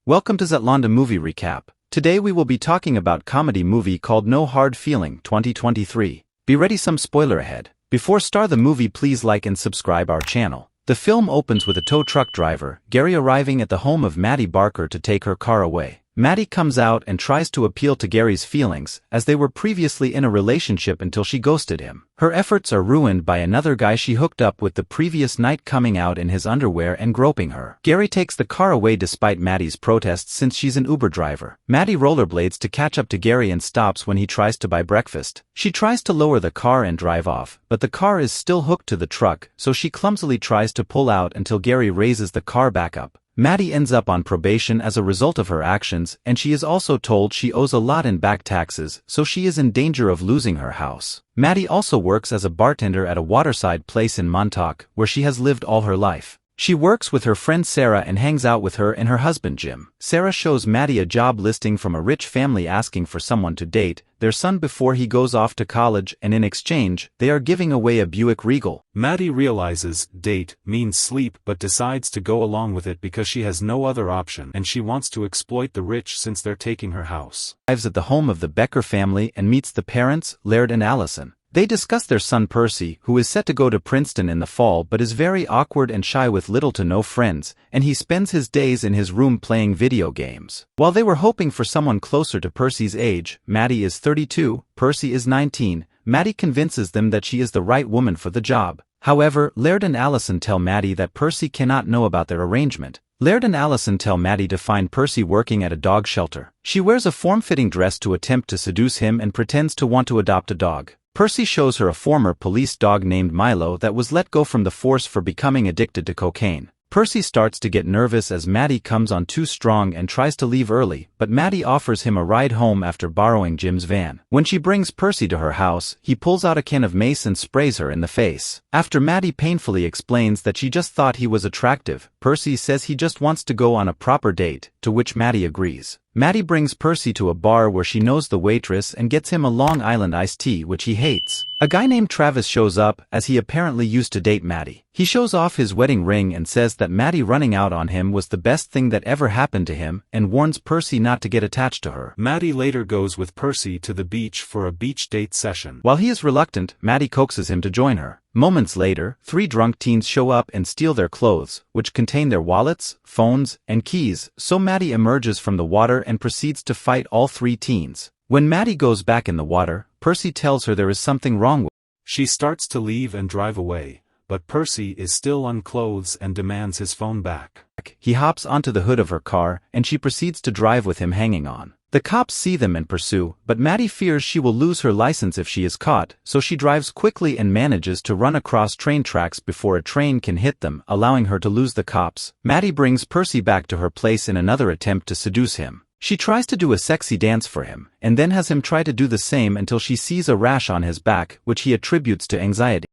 Welcome to Zetlanda Movie Recap. Today we will be talking about comedy movie called No Hard Feeling 2023. Be ready, some spoiler ahead. Before start the movie, please like and subscribe our channel. The film opens with a tow truck driver, Gary, arriving at the home of Maddie Barker to take her car away. Maddie comes out and tries to appeal to Gary's feelings, as they were previously in a relationship until she ghosted him. Her efforts are ruined by another guy she hooked up with the previous night coming out in his underwear and groping her. Gary takes the car away despite Maddie's protests since she's an Uber driver. Maddie rollerblades to catch up to Gary and stops when he tries to buy breakfast. She tries to lower the car and drive off, but the car is still hooked to the truck, so she clumsily tries to pull out until Gary raises the car back up. Maddie ends up on probation as a result of her actions, and she is also told she owes a lot in back taxes, so she is in danger of losing her house. Maddie also works as a bartender at a waterside place in Montauk, where she has lived all her life. She works with her friend Sarah and hangs out with her and her husband Jim. Sarah shows Maddie a job listing from a rich family asking for someone to date their son before he goes off to college, and in exchange, they are giving away a Buick Regal. Maddie realizes date means sleep but decides to go along with it because she has no other option and she wants to exploit the rich since they're taking her house. Arrives at the home of the Becker family and meets the parents, Laird and Allison. They discuss their son Percy, who is set to go to Princeton in the fall but is very awkward and shy with little to no friends, and he spends his days in his room playing video games. While they were hoping for someone closer to Percy's age, Maddie is 32, Percy is 19, Maddie convinces them that she is the right woman for the job. However, Laird and Allison tell Maddie that Percy cannot know about their arrangement. Laird and Allison tell Maddie to find Percy working at a dog shelter. She wears a form-fitting dress to attempt to seduce him and pretends to want to adopt a dog. Percy shows her a former police dog named Milo that was let go from the force for becoming addicted to cocaine. Percy starts to get nervous as Maddie comes on too strong and tries to leave early, but Maddie offers him a ride home after borrowing Jim's van. When she brings Percy to her house, he pulls out a can of mace and sprays her in the face. After Maddie painfully explains that she just thought he was attractive, Percy says he just wants to go on a proper date, to which Maddie agrees. Maddie brings Percy to a bar where she knows the waitress and gets him a Long Island iced tea, which he hates. A guy named Travis shows up, as he apparently used to date Maddie. He shows off his wedding ring and says that Maddie running out on him was the best thing that ever happened to him, and warns Percy not to get attached to her. Maddie later goes with Percy to the beach for a beach date session. While he is reluctant, Maddie coaxes him to join her. Moments later, 3 drunk teens show up and steal their clothes, which contain their wallets, phones, and keys, so Maddie emerges from the water and proceeds to fight all 3 teens. When Maddie goes back in the water, Percy tells her there is something wrong with her. She starts to leave and drive away, but Percy is still unclothed and demands his phone back. He hops onto the hood of her car, and she proceeds to drive with him hanging on. The cops see them and pursue, but Maddie fears she will lose her license if she is caught, so she drives quickly and manages to run across train tracks before a train can hit them, allowing her to lose the cops. Maddie brings Percy back to her place in another attempt to seduce him. She tries to do a sexy dance for him, and then has him try to do the same until she sees a rash on his back, which he attributes to anxiety.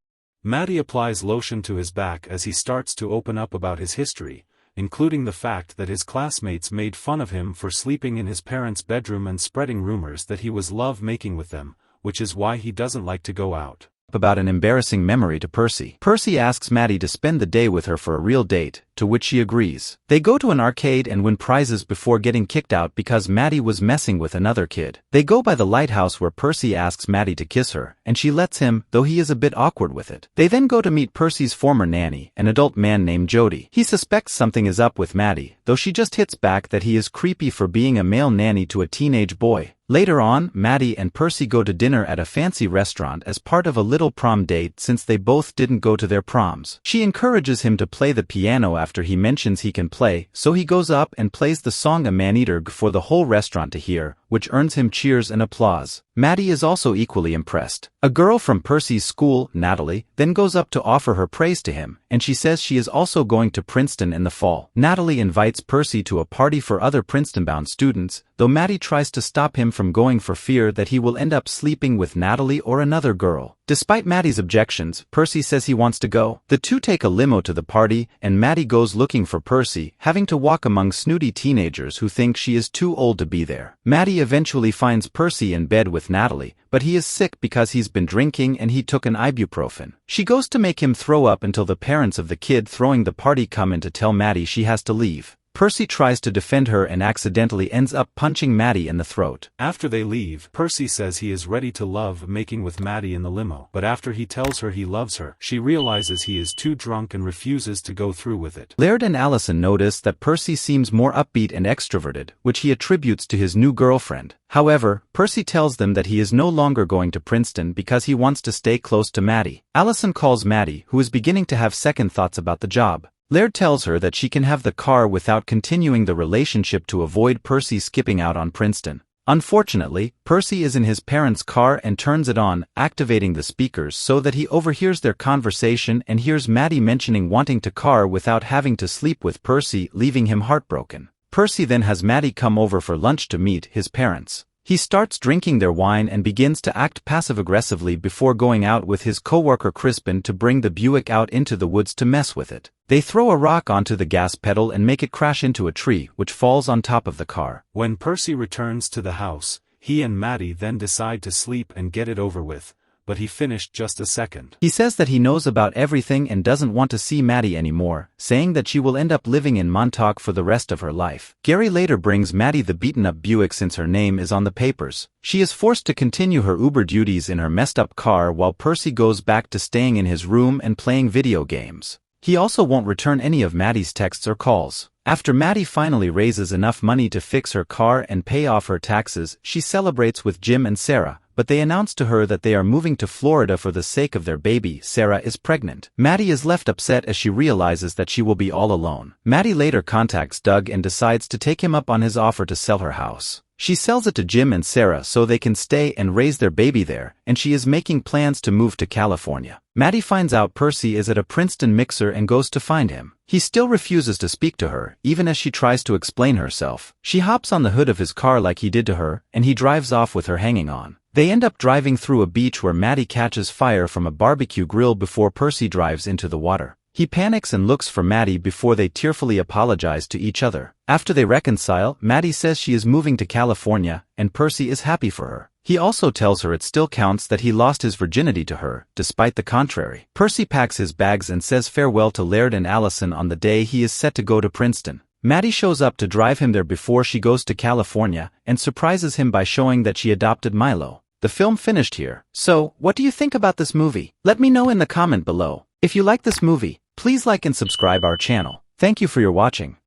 Maddie applies lotion to his back as he starts to open up about his history, including the fact that his classmates made fun of him for sleeping in his parents' bedroom and spreading rumors that he was love-making with them, which is why he doesn't like to go out. About an embarrassing memory to Percy. Percy asks Maddie to spend the day with her for a real date, to which she agrees. They go to an arcade and win prizes before getting kicked out because Maddie was messing with another kid. They go by the lighthouse where Percy asks Maddie to kiss her, and she lets him, though he is a bit awkward with it. They then go to meet Percy's former nanny, an adult man named Jody. He suspects something is up with Maddie, though she just hits back that he is creepy for being a male nanny to a teenage boy. Later on, Maddie and Percy go to dinner at a fancy restaurant as part of a little prom date since they both didn't go to their proms. She encourages him to play the piano after he mentions he can play, so he goes up and plays the song A Man-Eater for the whole restaurant to hear, which earns him cheers and applause. Maddie is also equally impressed. A girl from Percy's school, Natalie, then goes up to offer her praise to him, and she says she is also going to Princeton in the fall. Natalie invites Percy to a party for other Princeton-bound students, though Maddie tries to stop him from going for fear that he will end up sleeping with Natalie or another girl. Despite Maddie's objections, Percy says he wants to go. The two take a limo to the party, and Maddie goes looking for Percy, having to walk among snooty teenagers who think she is too old to be there. Maddie eventually finds Percy in bed with Natalie, but he is sick because he's been drinking and he took an ibuprofen. She goes to make him throw up until the parents of the kid throwing the party come in to tell Maddie she has to leave. Percy tries to defend her and accidentally ends up punching Maddie in the throat. After they leave, Percy says he is ready to love making with Maddie in the limo, but after he tells her he loves her, she realizes he is too drunk and refuses to go through with it. Laird and Allison notice that Percy seems more upbeat and extroverted, which he attributes to his new girlfriend. However, Percy tells them that he is no longer going to Princeton because he wants to stay close to Maddie. Allison calls Maddie, who is beginning to have second thoughts about the job. Laird tells her that she can have the car without continuing the relationship to avoid Percy skipping out on Princeton. Unfortunately, Percy is in his parents' car and turns it on, activating the speakers so that he overhears their conversation and hears Maddie mentioning wanting to car without having to sleep with Percy, leaving him heartbroken. Percy then has Maddie come over for lunch to meet his parents. He starts drinking their wine and begins to act passive-aggressively before going out with his coworker Crispin to bring the Buick out into the woods to mess with it. They throw a rock onto the gas pedal and make it crash into a tree, which falls on top of the car. When Percy returns to the house, he and Maddie then decide to sleep and get it over with, but he finished just a second. He says that he knows about everything and doesn't want to see Maddie anymore, saying that she will end up living in Montauk for the rest of her life. Gary later brings Maddie the beaten-up Buick since her name is on the papers. She is forced to continue her Uber duties in her messed-up car while Percy goes back to staying in his room and playing video games. He also won't return any of Maddie's texts or calls. After Maddie finally raises enough money to fix her car and pay off her taxes, she celebrates with Jim and Sarah, but they announce to her that they are moving to Florida for the sake of their baby. Sarah is pregnant. Maddie is left upset as she realizes that she will be all alone. Maddie later contacts Doug and decides to take him up on his offer to sell her house. She sells it to Jim and Sarah so they can stay and raise their baby there, and she is making plans to move to California. Maddie finds out Percy is at a Princeton mixer and goes to find him. He still refuses to speak to her, even as she tries to explain herself. She hops on the hood of his car like he did to her, and he drives off with her hanging on. They end up driving through a beach where Maddie catches fire from a barbecue grill before Percy drives into the water. He panics and looks for Maddie before they tearfully apologize to each other. After they reconcile, Maddie says she is moving to California, and Percy is happy for her. He also tells her it still counts that he lost his virginity to her, despite the contrary. Percy packs his bags and says farewell to Laird and Allison on the day he is set to go to Princeton. Maddie shows up to drive him there before she goes to California, and surprises him by showing that she adopted Milo. The film finished here. So, what do you think about this movie? Let me know in the comment below. If you like this movie, please like and subscribe our channel. Thank you for your watching.